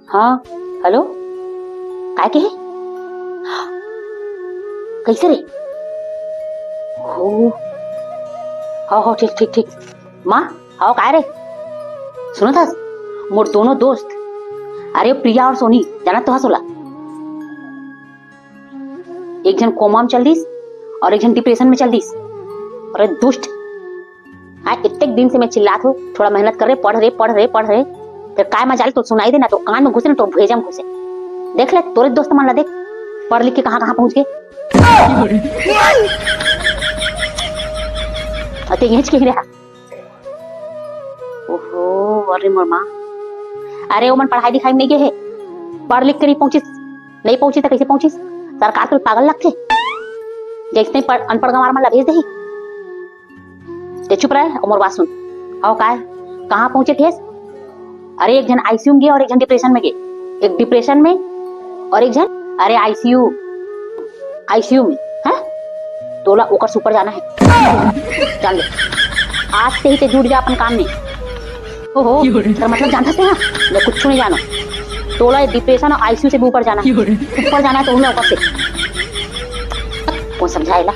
हाँ हेलो काय के है कैसे रे हो हाँ हाँ ठीक ठीक ठीक माँ हाँ काय रे सुनो था मोर दोनों दोस्त अरे प्रिया और सोनी जाना तो हंसोला एक जन कोमा में चल दीस और एक जन डिप्रेशन में चल दीस। अरे दुष्ट हाँ इतने दिन से मैं चिल्लात हूँ थोड़ा मेहनत कर रहे पढ़ रहे पढ़ रहे पढ़ रहे फिर काय मजाल तो सुनाई देना तो कान में घुसे ना तो भेजम घुसे देख ले तोरे दोस्त मान ला देख पढ़ लिख के कहाँ कहाँ पहुंच गए अते यहीं के रहा ओहो अरे मोर माँ अरे वो मन पढ़ाई लिखाई में नहीं गए है पढ़ लिख के नहीं पहुंची तो कैसे पहुंची सरकार तो पागल लगते जैसे अनपढ़ गंवार मन ला भेज दही ते चुप रहे और मोर बात सुन आओ काय कहाँ पहुंचे थे अरे एक जन आईसीयू में गए और एक जन डिप्रेशन में गए एक डिप्रेशन में और एक जन अरे आईसीयू में है तोला ओकर सुपर जाना है जान ले आज से ही ते जुट जा अपन काम में ओहो तो मतलब जानता से हाँ मैं कुछ नहीं जानो तोला डिप्रेशन और आईसीयू से ऊपर जाना है ऊपर जाना है तो उन्हें ऊपर से कौन समझाएगा